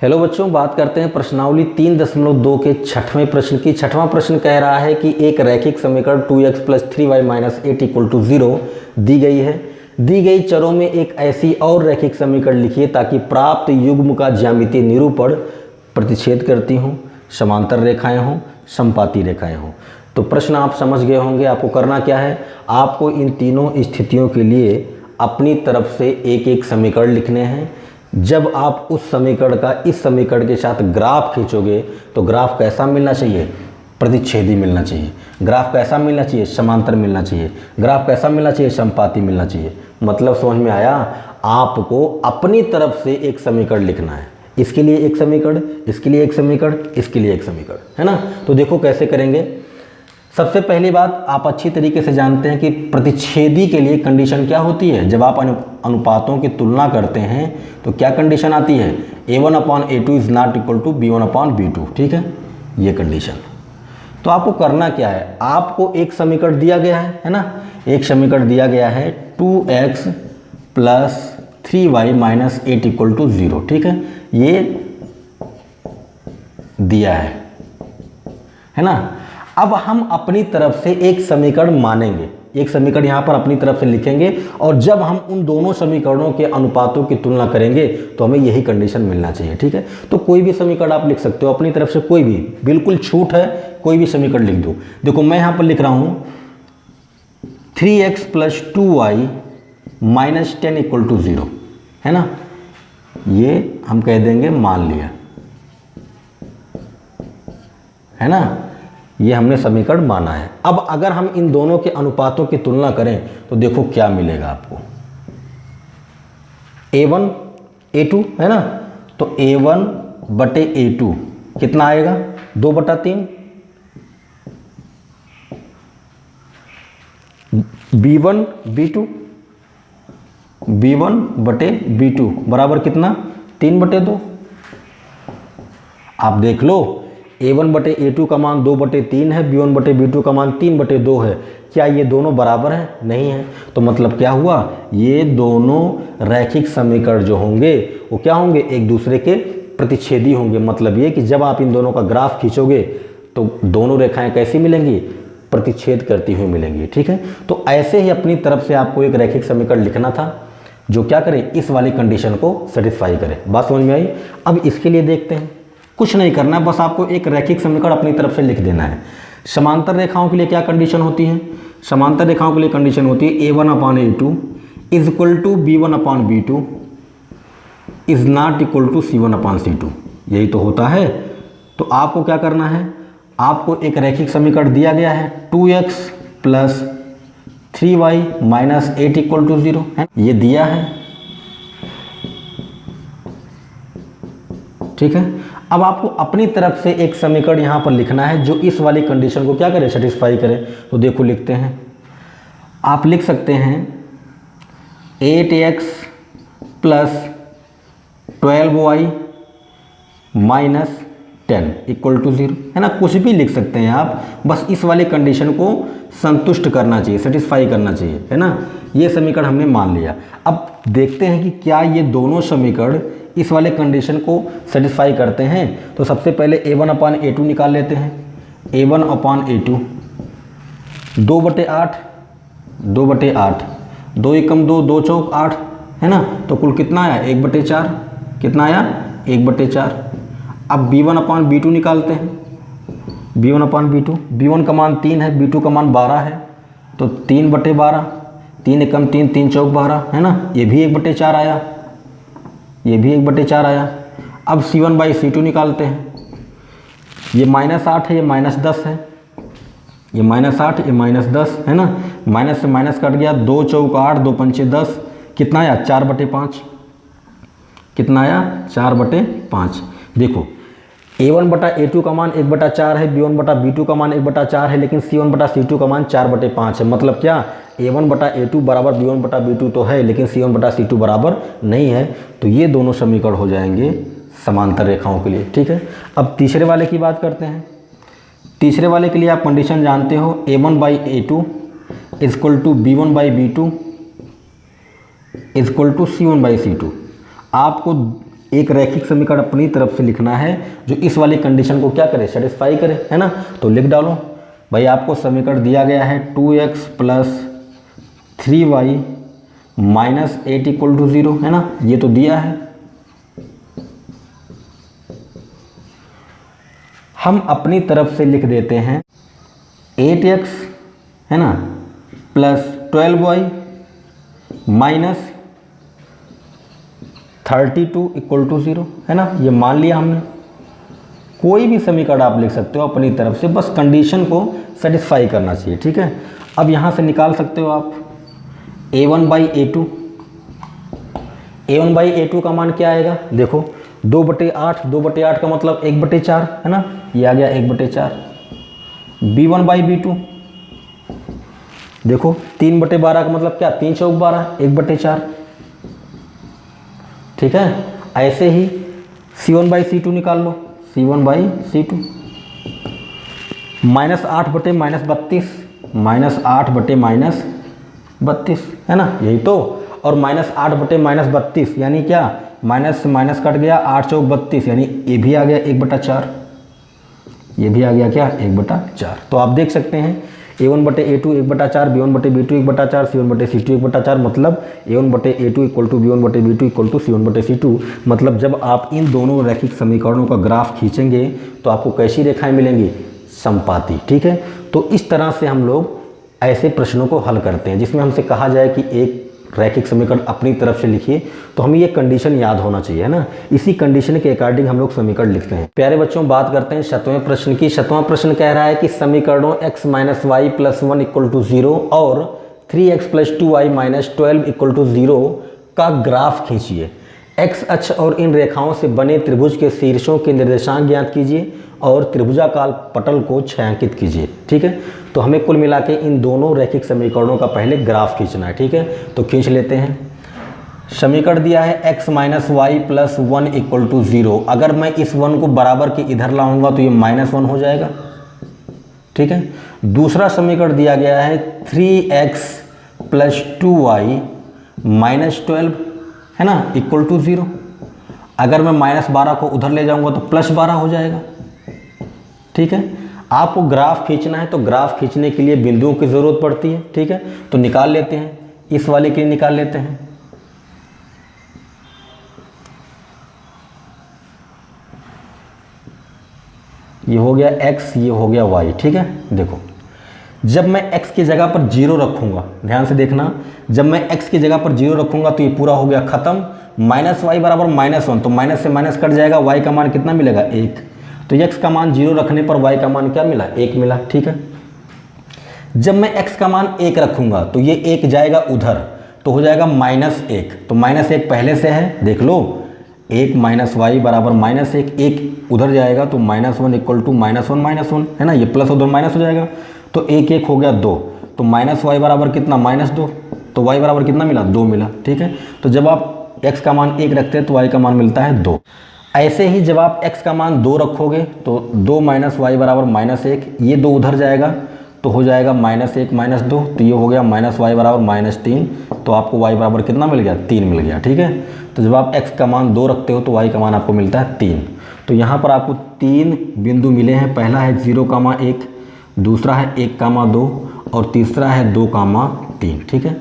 Hello बच्चों, बात करते हैं प्रश्नावली 3.2 के छठवें प्रश्न की। छठवां प्रश्न कह रहा है कि एक रैखिक समीकरण 2x + 3y - 8 = 0 दी गई है। दी गई चरों में एक ऐसी और रैखिक समीकरण लिखिए ताकि प्राप्त युग्म का ज्यामितीय निरूपण प्रतिच्छेद करती हों, समांतर रेखाएं हों, समपाती रेखाएं हों। तो प्रश्न आप समझ गए होंगे। आपको करना क्या है, आपको इन तीनों स्थितियों के लिए अपनी तरफ से एक एक समीकरण लिखने हैं। जब आप उस समीकरण का इस समीकरण के साथ ग्राफ खींचोगे तो ग्राफ कैसा मिलना चाहिए, प्रतिच्छेदी मिलना चाहिए। ग्राफ कैसा मिलना चाहिए, समांतर मिलना चाहिए। ग्राफ कैसा मिलना चाहिए, समपाती मिलना चाहिए। मतलब समझ में आया। आपको अपनी तरफ से एक समीकरण लिखना है। इसके लिए एक समीकरण, इसके लिए एक समीकरण, इसके लिए एक समीकरण, है ना। तो देखो कैसे करेंगे। सबसे पहली बात, आप अच्छी तरीके से जानते हैं कि प्रतिच्छेदी के लिए कंडीशन क्या होती है। जब आप अनुपातों की तुलना करते हैं तो क्या कंडीशन आती है, a1/a2 ≠ b1/b2। ठीक है, ये कंडीशन। तो आपको करना क्या है, आपको एक समीकरण दिया गया है ना। एक समीकरण दिया गया है 2x + 3y - 8 = 0। ठीक है, ये दिया है ना। अब हम अपनी तरफ से एक समीकरण मानेंगे, एक समीकरण यहाँ पर अपनी तरफ से लिखेंगे और जब हम उन दोनों समीकरणों के अनुपातों की तुलना करेंगे तो हमें यही कंडीशन मिलना चाहिए। ठीक है, तो कोई भी समीकरण आप लिख सकते हो अपनी तरफ से, कोई भी, बिल्कुल छूट है, कोई भी समीकरण लिख दो। देखो मैं यहाँ पर लिख रहा हूँ 3x + 2y - 10 = 0, है ना। ये हम कह देंगे मान लिया, है ना। ये हमने समीकरण माना है। अब अगर हम इन दोनों के अनुपातों की तुलना करें तो देखो क्या मिलेगा आपको, a1 a2, है ना। तो a1/a2 कितना आएगा, 2/3। b1/b2 बराबर कितना, 3/2। आप देख लो, a1/a2 का मान 2/3 है, b1/b2 का मान 3/2 है। क्या ये दोनों बराबर हैं, नहीं है। तो मतलब क्या हुआ, ये दोनों रैखिक समीकरण जो होंगे वो क्या होंगे, एक दूसरे के प्रतिच्छेदी होंगे। मतलब ये कि जब आप इन दोनों का ग्राफ खींचोगे तो दोनों रेखाएं कैसी मिलेंगी, प्रतिच्छेद करती हुई मिलेंगी। ठीक है, तो ऐसे ही अपनी तरफ से आपको एक रैखिक समीकरण लिखना था जो क्या करे, इस वाली कंडीशन को सेटिस्फाई करे। बात समझ में आई। अब इसके लिए देखते हैं, कुछ नहीं करना है, बस आपको एक रैखिक समीकरण अपनी तरफ से लिख देना है। समांतर रेखाओं के लिए क्या कंडीशन होती है, समांतर रेखाओं के लिए कंडीशन होती है a1/a2 = b1/b2 ≠ c1/c2। यही तो होता है। तो आपको क्या करना है, आपको एक रैखिक समीकरण दिया गया है 2x + 3y - 8 = 0, है, ये दिया है। ठीक है, अब आपको अपनी तरफ से एक समीकरण यहाँ पर लिखना है जो इस वाली कंडीशन को क्या करे, सेटिस्फाई करे। तो देखो लिखते हैं, आप लिख सकते हैं 8x + 12y - 10 = 0, है ना। कुछ भी लिख सकते हैं आप, बस इस वाली कंडीशन को संतुष्ट करना चाहिए, सेटिस्फाई करना चाहिए, है ना। ये समीकरण हमने मान लिया। अब देखते हैं कि क्या ये दोनों समीकरण इस वाले कंडीशन को सेटिस्फाई करते हैं। तो सबसे पहले a1/a2 निकाल लेते हैं। a1/a2 2/8, 2/8, 2 × 2 2 × 8, है ना। तो कुल कितना आया, 1/4। कितना आया, 1/4। अब b1/b2 निकालते हैं। b1/b2, b1 का मान 3 है, b2 का मान 12 है, तो 3/12, 3 × 3 3 × 12, है ना। ये भी 1/4 आया, ये भी 1/4 आया। अब c1/c2 निकालते हैं। ये -8 है, ये -10 है, ये -8, ये -10, है ना। माइनस से माइनस कट गया, 2 × 4 8, 2 × 5 10, कितना आया, 4/5। कितना आया, 4/5। देखो a1/a2 का मान 1/4 है, b1/b2 का मान 1/4 है, लेकिन c1/c2 का मान 4/5 है। मतलब क्या, a1/a2 बराबर b1/b2 तो है, लेकिन c1/c2 बराबर नहीं है। तो ये दोनों समीकरण हो जाएंगे समांतर रेखाओं के लिए। ठीक है, अब तीसरे वाले की बात करते हैं। तीसरे वाले के लिए आप कंडीशन जानते हो, a1/a2 = b1/b2 = c1/c2। आपको एक रैखिक समीकरण अपनी तरफ से लिखना है जो इस वाली कंडीशन को क्या करे, सेटिस्फाई करे, है ना। तो लिख डालो भाई, आपको समीकरण दिया गया है 2x + 3y - 8 = 0, है ना, ये तो दिया है। हम अपनी तरफ से लिख देते हैं 8x, है ना, + 12y - 32 = 0, है ना, ये मान लिया हमने। कोई भी समीकरण आप लिख सकते हो अपनी तरफ से, बस कंडीशन को सेटिस्फाई करना चाहिए, ठीक है। अब यहाँ से निकाल सकते हो आप a1/a2। a1/a2 का मान क्या आएगा, देखो 2/8, 2/8 का मतलब 1/4, है ना, ये आ गया 1/4। b1/b2 देखो 3/12 का मतलब क्या, 3 चौक 12, 1/4, ठीक है। ऐसे ही c1/c2 निकाल लो, c1/c2 -8/-32 -8/-32, है ना, यही तो। और -8/-32 यानी क्या, माइनस से माइनस कट गया, 8 चौक 32, यानी ये भी आ गया 1/4, ये भी आ गया क्या, 1/4। तो आप देख सकते हैं a1/a2 1/4, b1/b2 1/4, c1/c2 1/4, मतलब a1/a2 = b1/b2 = c1/c2। मतलब जब आप इन दोनों रैखिक समीकरणों का ग्राफ खींचेंगे तो आपको कैसी रेखाएं मिलेंगी, समपाती, ठीक है। तो इस तरह से हम लोग ऐसे प्रश्नों को हल करते हैं जिसमें हमसे कहा जाए कि एक रैखिक समीकरण अपनी तरफ से लिखिए, तो हमें ये कंडीशन याद होना चाहिए, है ना। इसी कंडीशन के अकॉर्डिंग हम लोग समीकरण लिखते हैं। प्यारे बच्चों, बात करते हैं 7वें प्रश्न की। 7वां प्रश्न कह रहा है कि समीकरणों x - y + 1 = 0 और 3x + 2y - 12 = 0 का ग्राफ खींचिए। x अक्ष और इन रेखाओं से बने त्रिभुज के शीर्षों के निर्देशांक ज्ञात कीजिए और त्रिभुजाकार पटल को छायांकित कीजिए, ठीक है। तो हमें कुल मिला के इन दोनों रैखिक समीकरणों का पहले ग्राफ खींचना है, ठीक है। तो खींच लेते हैं। समीकरण दिया है x - y + 1 = 0। अगर मैं इस 1 को बराबर के इधर लाऊंगा तो ये -1 हो जाएगा, ठीक है। दूसरा समीकरण दिया गया है 3x + 2y - 12, है ना, = 0। अगर मैं -12 को उधर ले जाऊंगा तो +12 हो जाएगा, ठीक है। आपको ग्राफ खींचना है तो ग्राफ खींचने के लिए बिंदुओं की ज़रूरत पड़ती है, ठीक है। तो निकाल लेते हैं, इस वाले के लिए निकाल लेते हैं। ये हो गया x, ये हो गया y, ठीक है। देखो जब मैं x की जगह पर 0 रखूंगा, ध्यान से देखना, जब मैं x की जगह पर 0 रखूंगा तो ये पूरा हो गया खत्म। -y = -1, तो माइनस से माइनस कट जाएगा, y का मान कितना मिलेगा, 1। तो x का मान 0 रखने पर y का मान क्या मिला, 1 मिला, ठीक है। जब मैं x का मान 1 रखूंगा तो ये 1 जाएगा उधर, तो हो जाएगा -1। तो -1 पहले से है, देख लो, 1 - y = -1, 1 उधर जाएगा तो -1 = -1, है ना, ये प्लस उधर माइनस हो जाएगा, तो 1 1 हो गया 2, तो -y बराबर कितना, -2, तो y बराबर कितना मिला, 2 मिला, ठीक है। तो जब आप x का मान 1 रखते हैं तो y का मान मिलता है 2। ऐसे ही जब आप x का मान 2 रखोगे तो 2 - y = -1, ये 2 उधर जाएगा तो हो जाएगा -1 -2, तो ये हो गया -y = -3, तो आपको y बराबर कितना मिल गया, 3 मिल गया, ठीक है। तो जब आप x का मान 2 रखते हो तो y का मान आपको मिलता है 3। तो यहाँ पर आपको 3 बिंदु मिले हैं। पहला है 0,1, दूसरा है 1,2 और तीसरा है 2,3, ठीक है।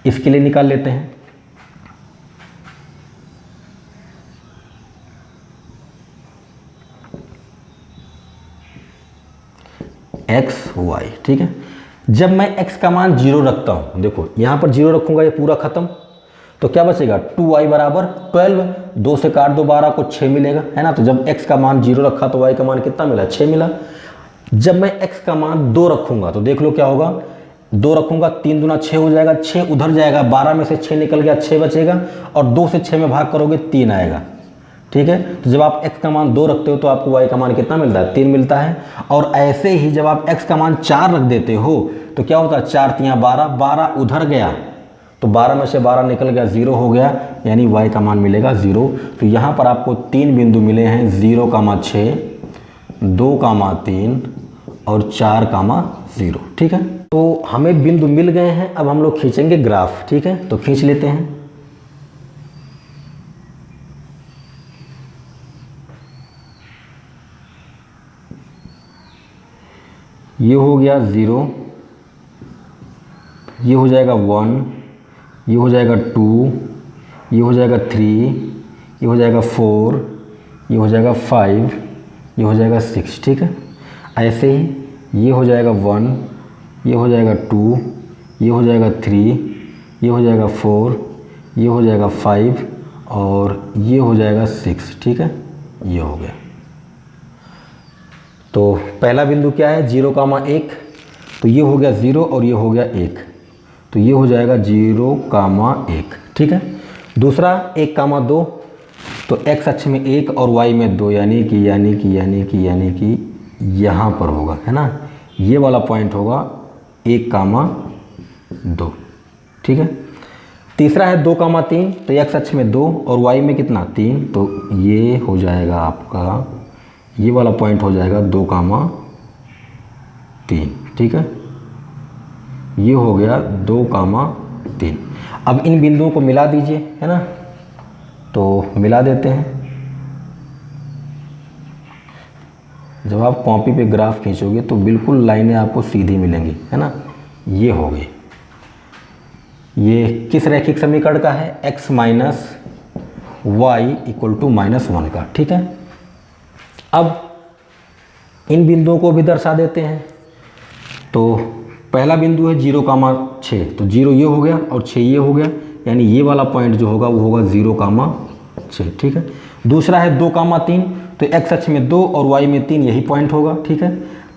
इसके लिए निकाल लेते हैं। x y, ठीक है। जब मैं x का मान 0 रखता हूँ, देखो यहाँ पर 0 रखूँगा, ये पूरा खत्म, तो क्या बचेगा, 2y = 12, 2 से काट दो 12 को 6 मिलेगा, है ना। तो जब x का मान 0 रखा तो y का मान कितना मिला, 6 मिला। जब मैं x का मान 2 रखूँगा तो देख लो क्या होगा, 2 रखूँगा, 3 दूना 6 हो जाएगा, 6 उधर जाएगा, 12 में से 6 निकल गया, 6 बचेगा, और 2 से 6 में भाग करोगे 3 आएगा, ठीक है। तो जब आप x का मान 2 रखते हो तो आपको y का मान कितना मिलता है, 3 मिलता है। और ऐसे ही जब आप x का मान 4 रख देते हो तो क्या होता है, 4 × 12, 12 उधर गया तो 12 में से 12 निकल गया, 0 हो गया, यानी y का मान मिलेगा 0। तो यहाँ पर आपको 3 बिंदु मिले हैं, 0,6, 2,3 और 4,0, ठीक है। तो हमें बिंदु मिल गए हैं, अब हम लोग खींचेंगे ग्राफ, ठीक है। तो खींच लेते हैं। ये हो गया 0, ये हो जाएगा 1, ये हो जाएगा 2, ये हो जाएगा 3, ये हो जाएगा 4, ये हो जाएगा 5, ये हो जाएगा 6। ठीक है, ऐसे ही ये हो जाएगा 1, ये हो जाएगा 2, ये हो जाएगा 3, ये हो जाएगा 4, ये हो जाएगा 5 और ये हो जाएगा 6। ठीक है, ये हो गया। तो पहला बिंदु क्या है 0,1, तो ये हो गया 0 और ये हो गया 1, तो ये हो जाएगा 0,1। ठीक है, दूसरा 1,2, तो x अक्ष में 1 और y में 2, यानी कि यहाँ पर होगा, है ना, ये वाला पॉइंट होगा 1,2। ठीक है, तीसरा है 2,3, तो x अक्ष में 2 और y में कितना 3, तो ये हो जाएगा आपका, ये वाला पॉइंट हो जाएगा 2,3। ठीक है, ये हो गया 2,3। अब इन बिंदुओं को मिला दीजिए, है ना, तो मिला देते हैं। जब आप कॉपी पे ग्राफ खींचोगे तो बिल्कुल लाइनें आपको सीधी मिलेंगी, है ना। ये हो गई, ये किस रैखिक समीकरण का है, x minus Y equal to -1 का। ठीक है, अब इन बिंदुओं को भी दर्शा देते हैं। तो पहला बिंदु है 0,6, तो 0 ये हो गया और 6 ये हो गया, यानी ये वाला पॉइंट जो होगा वो होगा 0,6। ठीक है, दूसरा है 2,3, तो x अक्ष में 2 और y में 3, यही पॉइंट होगा। ठीक है,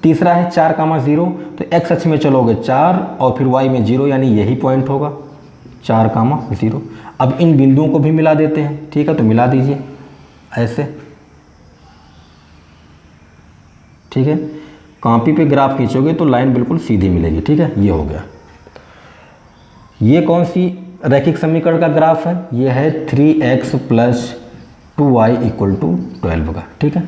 तीसरा है 4,0, तो x अक्ष में चलोगे 4 और फिर y में 0, यानी यही पॉइंट होगा 4,0। अब इन बिंदुओं को भी मिला देते हैं। ठीक है, तो मिला दीजिए ऐसे। ठीक है, कॉपी पे ग्राफ खींचोगे तो लाइन बिल्कुल सीधी मिलेगी। ठीक है, ये हो गया। ये कौन सी रैखिक समीकरण का ग्राफ है, ये है 3x + 2y = 12 का। ठीक है,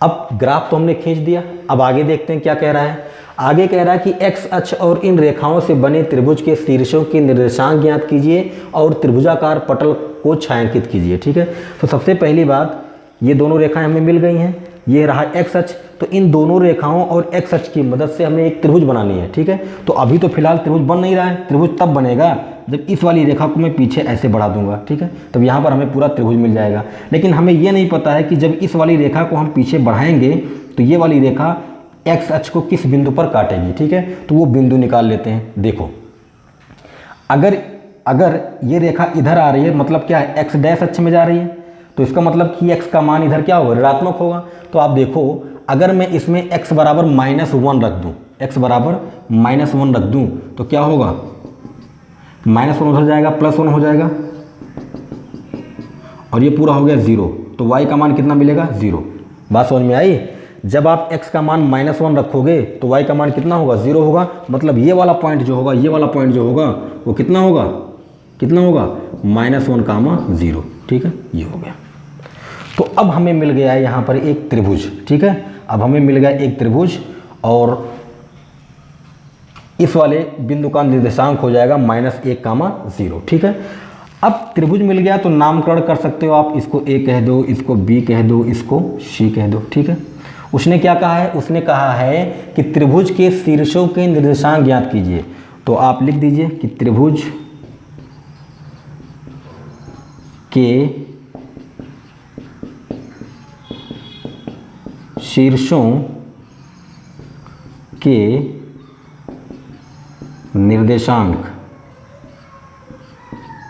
अब ग्राफ तो हमने खींच दिया, अब आगे देखते हैं क्या कह रहा है। आगे कह रहा है कि x अक्ष और इन रेखाओं से बने त्रिभुज के शीर्षों के निर्देशांक ज्ञात कीजिए और त्रिभुजाकार पटल को छायांकित कीजिए। ठीक है, तो सबसे पहली बात, ये दोनों रेखाएं हमें मिल गई हैं, ये रहा x अक्ष, तो इन दोनों रेखाओं और x अक्ष की मदद से हमें एक त्रिभुज बनानी है। ठीक है, तो अभी तो फिलहाल त्रिभुज बन नहीं रहा है, त्रिभुज तब बनेगा जब इस वाली रेखा को मैं पीछे ऐसे बढ़ा दूंगा। ठीक है, तब यहाँ पर हमें पूरा त्रिभुज मिल जाएगा। लेकिन हमें ये नहीं पता है कि जब इस वाली रेखा को हम पीछे बढ़ाएंगे तो ये वाली रेखा x अक्ष को किस बिंदु पर काटेगी। ठीक है, तो वो बिंदु निकाल लेते हैं। देखो, अगर ये रेखा इधर आ रही है, मतलब क्या है, x डैश अक्ष में जा रही है, तो इसका मतलब कि x का मान इधर क्या होगा, ऋणात्मक होगा। तो आप देखो, अगर मैं इसमें x बराबर -1 रख दूँ, x बराबर -1 रख दूँ, तो क्या होगा, -1 उधर जाएगा, +1 हो जाएगा और ये पूरा हो गया 0, तो y का मान कितना मिलेगा, 0। बात समझ में आई। जब आप x का मान -1 रखोगे तो y का मान कितना होगा, 0 होगा। मतलब ये वाला पॉइंट जो होगा, ये वाला पॉइंट जो होगा वो कितना होगा, -1,0। ठीक है, ये हो गया। तो अब हमें मिल गया है यहाँ पर एक त्रिभुज। ठीक है, अब हमें मिल गया एक त्रिभुज और इस वाले बिंदु का निर्देशांक हो जाएगा -1,0। ठीक है, अब त्रिभुज मिल गया तो नामकरण कर सकते हो आप, इसको A कह दो, इसको B कह दो, इसको C कह दो। ठीक है, उसने क्या कहा है, उसने कहा है कि त्रिभुज के शीर्षों के निर्देशांक ज्ञात कीजिए। तो आप लिख दीजिए कि त्रिभुज के शीर्षों के निर्देशांक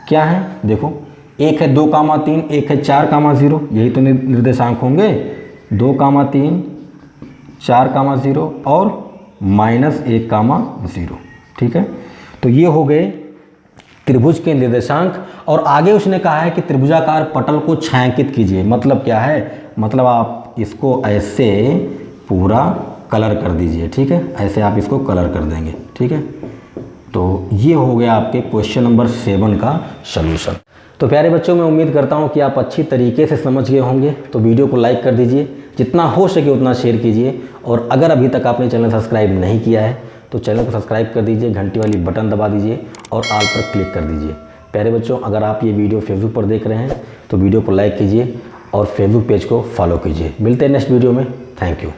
क्या है। देखो, एक है 2,3, एक है 4,0, यही तो निर्देशांक होंगे, 2,3, 4,0 और -1,0। ठीक है, तो ये हो गए त्रिभुज के निर्देशांक। और आगे उसने कहा है कि त्रिभुजाकार पटल को छायांकित कीजिए। मतलब क्या है, मतलब आप इसको ऐसे पूरा कलर कर दीजिए। ठीक है, ऐसे आप इसको कलर कर देंगे। ठीक है, तो ये हो गया आपके क्वेश्चन नंबर 7 का सलूशन। तो प्यारे बच्चों, मैं उम्मीद करता हूँ कि आप अच्छी तरीके से समझ गए होंगे। तो वीडियो को लाइक कर दीजिए, जितना हो सके उतना शेयर कीजिए, और अगर अभी तक आपने चैनल सब्सक्राइब नहीं किया है तो चैनल को सब्सक्राइब कर दीजिए, घंटी वाली बटन दबा दीजिए और ऑल पर क्लिक कर दीजिए। प्यारे बच्चों, अगर आप ये वीडियो फेसबुक पर देख रहे हैं तो वीडियो को लाइक कीजिए और फेसबुक पेज को फॉलो कीजिए। मिलते हैं नेक्स्ट वीडियो में। Thank you.